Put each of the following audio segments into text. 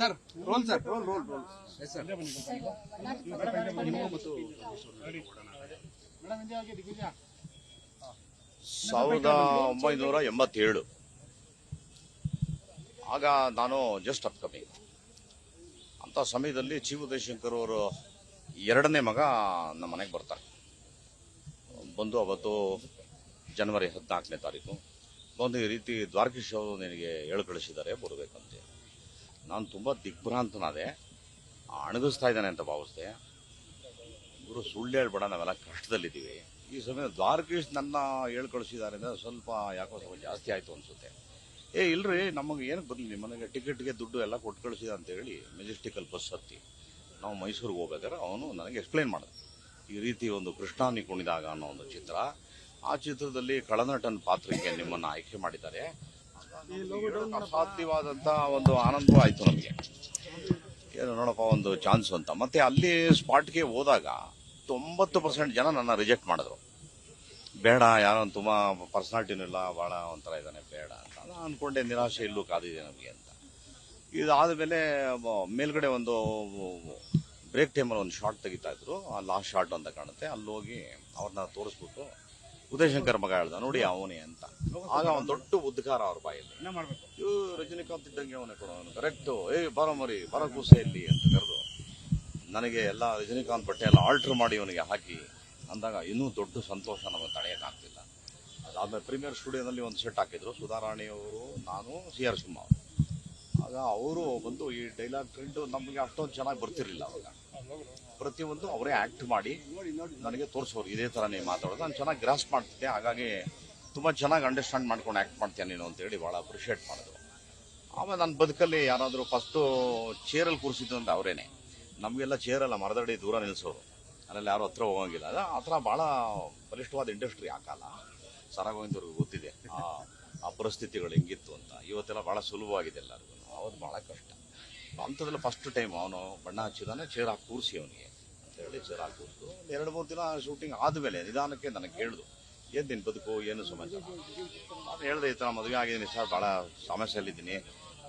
Sir roll sir roll roll roll yes sir 1987 ಆಗ ನಾನು just upcoming ಅಂತ ಸಮಯದಲ್ಲಿ ಚಿ ಉದಯಶಂಕರ್ ಅವರು ಎರಡನೇ ಮಗ ನಮ್ಮ ಮನೆಗೆ ಬರ್ತಾರೆ. ಬಂದು ಅವತ್ತು ಜನವರಿ 14ನೇ ತಾರೀಕು ಒಂದು ಈ ರೀತಿ ದ್ವಾರಕೀಶ್ ಅವರು ನಿನಗೆ ಹೇಳಿ ಕಳಿಸಿದ್ದಾರೆ ಬರಬೇಕಂತೆ. ನಾನು ತುಂಬ ದಿಗ್ಭ್ರಾಂತನಾದೆ, ಅಣಗಿಸ್ತಾ ಇದ್ದಾನೆ ಅಂತ ಭಾವಿಸ್ದೆ. ಗುರು ಸುಳ್ಳು ಹೇಳ್ಬೇಡ, ನಾವೆಲ್ಲ ಕಷ್ಟದಲ್ಲಿದ್ದೀವಿ. ಈ ಸಮಯ ದ್ವಾರಕೀಶ್ ನನ್ನ ಹೇಳಿ ಕಳಿಸಿದ್ದಾರೆ ಅಂದರೆ ಸ್ವಲ್ಪ ಯಾಕೋ ಸ್ವಲ್ಪ ಜಾಸ್ತಿ ಆಯಿತು ಅನಿಸುತ್ತೆ. ಇಲ್ರಿ ನಮಗೆ ಏನಕ್ಕೆ ಬರಲಿ, ನಿಮ್ಮ ಮನೆಗೆ ಟಿಕೆಟ್ಗೆ ದುಡ್ಡು ಎಲ್ಲ ಕೊಟ್ಟು ಕಳಿಸಿದ ಅಂತ ಹೇಳಿ ಮೆಜೆಸ್ಟಿಕಲ್ ಬಸ್ ಹತ್ತಿ ನಾವು ಮೈಸೂರಿಗೆ ಹೋಗ್ಬೇಕಾದ್ರೆ ಅವನು ನನಗೆ ಎಕ್ಸ್ಪ್ಲೈನ್ ಮಾಡಿದ. ಈ ರೀತಿ ಒಂದು ಕೃಷ್ಣಾನಿ ಕುಣಿದಾಗ ಅನ್ನೋ ಒಂದು ಚಿತ್ರ, ಆ ಚಿತ್ರದಲ್ಲಿ ಕಳನಟನ ಪಾತ್ರಕ್ಕೆ ನಿಮ್ಮನ್ನು ಆಯ್ಕೆ ಮಾಡಿದ್ದಾರೆ. ಅಸಾಧ್ಯವಾದಂಥ ಒಂದು ಆನಂದವೂ ಆಯಿತು ನಮಗೆ. ಏನು ನೋಡಪ್ಪ ಒಂದು ಚಾನ್ಸ್ ಅಂತ. ಮತ್ತೆ ಅಲ್ಲಿ ಸ್ಪಾಟ್ಗೆ ಹೋದಾಗ 90% ಜನ ನನ್ನ ರಿಜೆಕ್ಟ್ ಮಾಡಿದ್ರು. ಬೇಡ, ಯಾರೋ ತುಂಬ ಪರ್ಸನಾಲಿಟಿನೂ ಇಲ್ಲ, ಭಾಳ ಒಂಥರ ಇದ್ದಾನೆ, ಬೇಡ ಅಂತ ನಾನು ಅಂದ್ಕೊಂಡೆ. ನಿರಾಶೆ ಇಲ್ಲೂ ಕಾದಿದೆ ನಮಗೆ ಅಂತ. ಇದಾದ ಮೇಲೆ ಮೇಲ್ಗಡೆ ಒಂದು ಬ್ರೇಕ್ ಟೈಮಲ್ಲಿ ಒಂದು ಶಾರ್ಟ್ ತೆಗಿತಾ ಇದ್ರು, ಆ ಲಾಸ್ಟ್ ಶಾರ್ಟ್ ಅಂತ ಕಾಣುತ್ತೆ. ಅಲ್ಲಿ ಹೋಗಿ ಅವ್ರನ್ನ ತೋರಿಸ್ಬಿಟ್ಟು ಉದಯಶಂಕರ್ ಮಗ ಹೇಳ್ದ, ನೋಡಿ ಅವನೇ ಅಂತ. ಆಗ ಒಂದು ದೊಡ್ಡ ಉದ್ಗಾರ ಅವ್ರ ಬಾಯಲ್ಲಿ, ಇವು ರಜನಿಕಾಂತ್ ಇದ್ದಂಗೆ ಅವನೇ ಕೊಡೋನು, ಕರೆಕ್ಟು, ಬರೋ ಮರಿ ಬರೋ ಕೂಸೆಯಲ್ಲಿ ಅಂತ ಕರೆದು ನನಗೆ ಎಲ್ಲ ರಜನಿಕಾಂತ್ ಬಟ್ಟೆ ಎಲ್ಲ ಆಲ್ಟ್ರ್ ಮಾಡಿ ಅವನಿಗೆ ಹಾಕಿ ಅಂದಾಗ ಇನ್ನೂ ದೊಡ್ಡ ಸಂತೋಷ ನಮಗೆ ತಡೆಯೋಕ್ಕಾಗ್ತಿಲ್ಲ. ಅದಾದ್ಮೇಲೆ ಪ್ರೀಮಿಯರ್ ಸ್ಟುಡಿಯೋದಲ್ಲಿ ಒಂದು ಸೆಟ್ ಹಾಕಿದ್ರು, ಸುಧಾರಾಣಿಯವರು, ನಾನು, CR ಸಿಂಹ ಅವರು. ಆಗ ಅವರು ಬಂದು ಈ ಡೈಲಾಗ್ ಟ್ರೆಂಡ್ ನಮಗೆ ಅಷ್ಟೊಂದು ಚೆನ್ನಾಗಿ ಬರ್ತಿರ್ಲಿಲ್ಲ. ಅವಾಗ ಪ್ರತಿಯೊಂದು ಅವರೇ ಆ್ಯಕ್ಟ್ ಮಾಡಿ ನನಗೆ ತೋರಿಸೋರು, ಇದೇ ಥರ ನೀವು ಮಾತಾಡೋದು. ನಾನು ಚೆನ್ನಾಗಿ ಗ್ರಾಸ್ ಮಾಡ್ತಿದ್ದೆ, ಹಾಗಾಗಿ ತುಂಬ ಚೆನ್ನಾಗಿ ಅಂಡರ್ಸ್ಟ್ಯಾಂಡ್ ಮಾಡ್ಕೊಂಡು ಆ್ಯಕ್ಟ್ ಮಾಡ್ತೇನೆ ನೀನು ಅಂತೇಳಿ ಭಾಳ ಅಪ್ರಿಷಿಯೇಟ್ ಮಾಡಿದ್ರು. ಆಮೇಲೆ ನನ್ನ ಬದುಕಲ್ಲಿ ಯಾರಾದರೂ ಫಸ್ಟು ಚೇರಲ್ಲಿ ಕೂರಿಸಿದ್ದು ಅಂದರೆ ಅವರೇನೆ. ನಮಗೆಲ್ಲ ಚೇರಲ್ಲ, ಮರದಡಿ ದೂರ ನಿಲ್ಲಿಸೋರು, ಅಲ್ಲೆಲ್ಲ ಯಾರು ಹತ್ರ ಹೋಗಂಗಿಲ್ಲ. ಆ ಥರ ಭಾಳ ಬಲಿಷ್ಠವಾದ ಇಂಡಸ್ಟ್ರಿ ಆ ಕಾಲ. ಸರಾಗೋವಿಂದವ್ರಿಗೆ ಗೊತ್ತಿದೆ ಆ ಪರಿಸ್ಥಿತಿಗಳು ಹೆಂಗಿತ್ತು ಅಂತ. ಇವತ್ತೆಲ್ಲ ಭಾಳ ಸುಲಭವಾಗಿದೆ ಎಲ್ಲರಿಗೂ, ಅವತ್ತು ಭಾಳ ಕಷ್ಟ. ಅಂಥದ್ದೆಲ್ಲ ಫಸ್ಟ್ ಟೈಮ್ ಅವನು ಬಣ್ಣ ಹಚ್ಚಿದಾನೆ, ಚೇರ್ ಹಾಕಿ ಕೂರಿಸಿ ಅವನಿಗೆ ಅಂತೇಳಿ ಚೇರ್ ಹಾಕಿ ಕೂರಿಸಿದ್ರು. 2-3 ದಿನ ಶೂಟಿಂಗ್ ಆದಮೇಲೆ ನಿಧಾನಕ್ಕೆ ನನಗೆ ಕೇಳಿದ್ರು, ಏನು ನಿನ್ನ ಬದುಕು, ಏನು ಸಮಾಚಾರ. ನಾನು ಹೇಳಿದೆ, ಈ ಥರ ಮದುವೆ ಆಗಿದ್ದೀನಿ ಸರ್, ಭಾಳ ಸಮಸ್ಯೆಯಲ್ಲಿದ್ದೀನಿ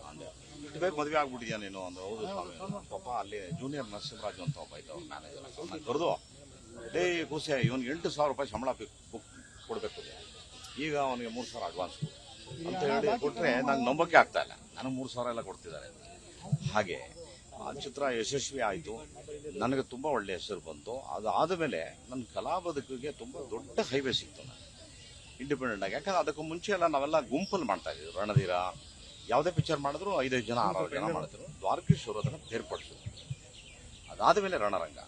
ಅಂದೆ. ಇಷ್ಟು ಬೇಗ ಮದುವೆ ಆಗ್ಬಿಟ್ಟಿದ್ಯಾ ನೀನು ಅಂದ್ರೆ, ಹೌದು ಸ್ವಾಮಿ. ಪಾಪ ಅಲ್ಲಿ ಜೂನಿಯರ್ ನರಸಿಂಹರಾಜು ಅಂತ ಒಬ್ಬ ಇದ್ದ ಮ್ಯಾನೇಜರ್, ನಾನು ಕರೆದು, ಕೂಸೆ ಇವನಿಗೆ 8,000 ರೂಪಾಯಿ ಸಂಬಳ ಕೊಡಬೇಕು, ಈಗ ಅವನಿಗೆ 3,000 ಅಡ್ವಾನ್ಸ್ ಅಂತ ಹೇಳಿ ಕೊಟ್ಟರೆ ನಂಗೆ ನಂಬಕ್ಕೆ ಆಗ್ತಾ ಇಲ್ಲ, ನನಗೆ 3,000 ಎಲ್ಲ ಕೊಡ್ತಿದ್ದಾರೆ. ಹಾಗೆ ಆ ಚಿತ್ರ ಯಶಸ್ವಿ ಆಯಿತು, ನನಗೆ ತುಂಬ ಒಳ್ಳೆಯ ಹೆಸರು ಬಂತು. ಅದಾದ ಮೇಲೆ ನನ್ನ ಕಲಾ ಬದುಕಿಗೆ ತುಂಬ ದೊಡ್ಡ ಹೈವೇ ಸಿಕ್ತು ನನಗೆ ಇಂಡಿಪೆಂಡೆಂಟ್ ಆಗಿ. ಯಾಕಂದ್ರೆ ಅದಕ್ಕೂ ಮುಂಚೆ ಎಲ್ಲ ನಾವೆಲ್ಲ ಗುಂಪಲ್ಲಿ ಮಾಡ್ತಾ ಇದ್ದೀವಿ. ರಣಧೀರ ಯಾವುದೇ ಪಿಕ್ಚರ್ ಮಾಡಿದ್ರು 5-5 ಜನ 6 ಜನ ಮಾಡ್ತಿದ್ರು. ದ್ವಾರಕೀಶ್ ಅವರು ಅದನ್ನು ಬೇರ್ಪಡಿಸಿದ್ರು. ಅದಾದ ಮೇಲೆ ರಣರಂಗ.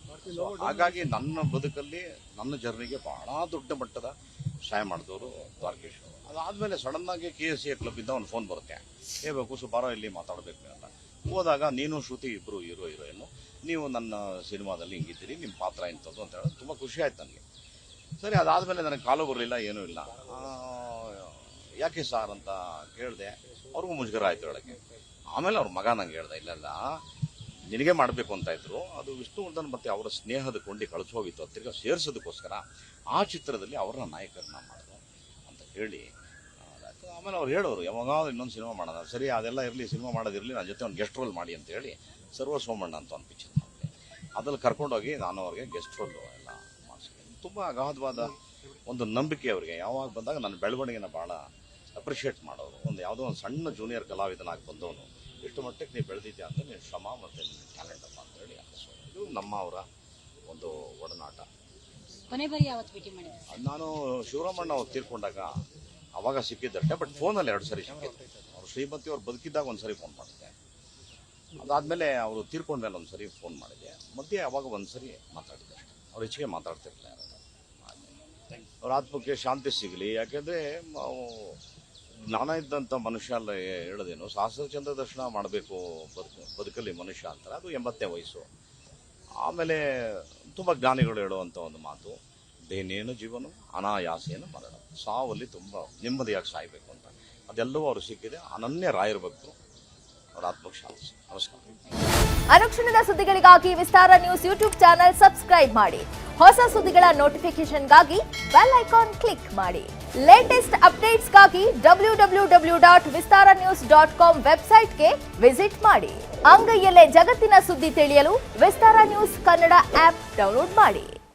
ಹಾಗಾಗಿ ನನ್ನ ಬದುಕಲ್ಲಿ ನನ್ನ ಜರ್ನಿಗೆ ಬಹಳ ದೊಡ್ಡ ಮಟ್ಟದ ಸಹಾಯ ಮಾಡಿದವರು ದ್ವಾರಕೀಶ್ ಅವರು. ಅದಾದಮೇಲೆ ಸಡನ್ನಾಗಿ KSA ಕ್ಲಬ್ಬಿಂದ ಒಂದು ಫೋನ್ ಬರುತ್ತೆ, ಕೂಸು ಬಾರೋ ಇಲ್ಲಿ ಮಾತಾಡಬೇಕು ಅಂತ. ಹೋದಾಗ ನೀನು ಶ್ರುತಿ ಇಬ್ಬರು ಹೀರೋಯಿನ್ನು, ನೀವು ನನ್ನ ಸಿನಿಮಾದಲ್ಲಿ ಹಿಂಗಿದ್ದೀರಿ, ನಿಮ್ಮ ಪಾತ್ರ ಇಂಥದ್ದು ಅಂತ ಹೇಳೋದು ತುಂಬ ಖುಷಿ ಆಯ್ತು ನನಗೆ. ಸರಿ, ಅದಾದಮೇಲೆ ನನಗೆ ಕಾಲು ಬರಲಿಲ್ಲ, ಏನೂ ಇಲ್ಲ. ಯಾಕೆ ಸಾರ್ ಅಂತ ಕೇಳಿದೆ, ಅವ್ರಿಗೂ ಮುಜುಗರ ಆಯಿತು ಹೇಳೋಕ್ಕೆ. ಆಮೇಲೆ ಅವ್ರ ಮಗ ನಂಗೆ ಹೇಳ್ದೆ, ಇಲ್ಲೆಲ್ಲ ನಿನಗೆ ಮಾಡಬೇಕು ಅಂತ ಇದ್ರು, ಅದು ವಿಷ್ಣುವರ್ಧನ್ ಮತ್ತು ಅವರ ಸ್ನೇಹದ ಕೊಂಡಿ ಕಳಿಸೋಗಿತ್ತು, ತಿರ್ಗಾ ಸೇರಿಸೋದಕ್ಕೋಸ್ಕರ ಆ ಚಿತ್ರದಲ್ಲಿ ಅವ್ರನ್ನ ನಾಯಕರನ್ನ ಮಾಡಿದ್ರು ಅಂತ ಹೇಳಿ. ಆಮೇಲೆ ಅವ್ರು ಹೇಳೋರು, ಯಾವಾಗ ಇನ್ನೊಂದು ಸಿನಿಮಾ ಮಾಡೋಣ, ಸರಿ ಅದೆಲ್ಲ ಇರಲಿ, ಸಿನಿಮಾ ಮಾಡೋದಿರಲಿ, ನನ್ನ ಜೊತೆ ಒಂದು ಗೆಸ್ಟ್ ರೋಲ್ ಮಾಡಿ ಅಂತ ಹೇಳಿ ಸರ್ವ ಸೋಮಣ್ಣ ಅಂತ ಒಂದು ಪಿಕ್ಚರ್ ಮಾಡಿದೆ. ಅದ್ರಲ್ಲಿ ಕರ್ಕೊಂಡೋಗಿ ನಾನು ಅವ್ರಿಗೆ ಗೆಸ್ಟ್ ರೋಲ್ ಎಲ್ಲ ಮಾಡಿಸಿದ್ದೀನಿ. ತುಂಬ ಅಗಾಧವಾದ ಒಂದು ನಂಬಿಕೆ ಅವರಿಗೆ. ಯಾವಾಗ ಬಂದಾಗ ನನ್ನ ಬೆಳವಣಿಗೆನ ಭಾಳ ಅಪ್ರಿಷಿಯೇಟ್ ಮಾಡೋರು. ಒಂದು ಯಾವುದೋ ಒಂದು ಸಣ್ಣ ಜೂನಿಯರ್ ಕಲಾವಿದನಾಗಿ ಬಂದವನು, ಎಷ್ಟು ಮಟ್ಟಕ್ಕೆ ನೀವು ಬೆಳೆದಿದ್ಯಾ ಅಂತ, ನೀವು ಶ್ರಮ ಮತ್ತು ಟ್ಯಾಲೆಂಟ್ ಅಪ್ಪ ಅಂತ ಹೇಳಿ ಅನಿಸೋದು. ಇದು ನಮ್ಮ ಅವರ ಒಂದು ಒಡನಾಟ. ಕೊನೆ ಬಾರಿ ಯಾವತ್ತು ಭೇಟಿ ಮಾಡಿದ್ದೆ? ನಾನು ಶಿವರಾಮಣ್ಣ ಅವ್ರು ತೀರ್ಕೊಂಡಾಗ ಅವಾಗ ಸಿಕ್ಕಿದ್ದಷ್ಟೇ, ಬಟ್ ಫೋನಲ್ಲಿ 2 ಸರಿ ಸಿಕ್ಕಿದ್ದೆ. ಅವರು ಶ್ರೀಮತಿ ಅವ್ರು ಬದುಕಿದ್ದಾಗ ಒಂದು ಸರಿ ಫೋನ್ ಮಾಡಿದ್ದೆ, ಅದಾದಮೇಲೆ ಅವರು ತೀರ್ಕೊಂಡ್ಮೇಲೆ ಒಂದು ಸರಿ ಫೋನ್ ಮಾಡಿದ್ದೆ. ಮಧ್ಯೆ ಅವಾಗ ಒಂದು ಸರಿ ಮಾತಾಡಿದ್ದೆ ಅಷ್ಟೇ, ಅವ್ರು ಹೆಚ್ಚಿಗೆ ಮಾತಾಡ್ತಿರ್ಲಿಲ್ಲ ಯಾರು. ಅವ್ರ ಆತ್ಮಕ್ಕೆ ಶಾಂತಿ ಸಿಗಲಿ. ಯಾಕೆಂದರೆ ಜ್ಞಾನ ಇದ್ದಂಥ ಮನುಷ್ಯ ಅಲ್ಲ ಹೇಳೋದೇನು, ಸಹಸ್ರಚಂದ್ರ ದರ್ಶನ ಮಾಡಬೇಕು ಬದುಕಲ್ಲಿ ಮನುಷ್ಯ ಅಂತಾರೆ, ಅದು 80ನೇ ವಯಸ್ಸು. ಆಮೇಲೆ ತುಂಬ ಜ್ಞಾನಿಗಳು ಹೇಳುವಂಥ ಒಂದು ಮಾತು, ದೇನೇನು ಜೀವನ ಅನಾಯಾಸೇನು ಮರಣ, ಸಾವಲ್ಲಿ ತುಂಬ ನೆಮ್ಮದಿಯಾಗಿ ಸಾಯಬೇಕು ಅಂತ. ಅದೆಲ್ಲವೂ ಅವರು ಸಿಕ್ಕಿದೆ. ಅನನ್ಯ ರಾಯರ ಭಕ್ತರು, ಅವ್ರ ಆತ್ಮಕ್ಕೆ ಶಾಂತಿ. ನಮಸ್ಕಾರ. ಅನುಕ್ಷಣದ ಸುದ್ದಿಗಳಿಗಾಗಿ ವಿಸ್ತಾರ ನ್ಯೂಸ್ ಯೂಟ್ಯೂಬ್ ಚಾನೆಲ್ ಸಬ್ಸ್ಕ್ರೈಬ್ ಮಾಡಿ. ಹೊಸ ಸುದ್ದಿಗಳ ನೋಟಿಫಿಕೇಶನ್ಗಾಗಿ ಬೆಲ್ ಐಕಾನ್ ಕ್ಲಿಕ್ ಮಾಡಿ. ಲೇಟೆಸ್ಟ್ ಅಪ್ಡೇಟ್ಸ್ಗಾಗಿ www.vistaranews.com ವೆಬ್ಸೈಟ್ಗೆ ವಿಸಿಟ್ ಮಾಡಿ. ಅಂಗೈಯಲ್ಲೇ ಜಗತ್ತಿನ ಸುದ್ದಿ ತಿಳಿಯಲು ವಿಸ್ತಾರ ನ್ಯೂಸ್ ಕನ್ನಡ ಆಪ್ ಡೌನ್ಲೋಡ್ ಮಾಡಿ.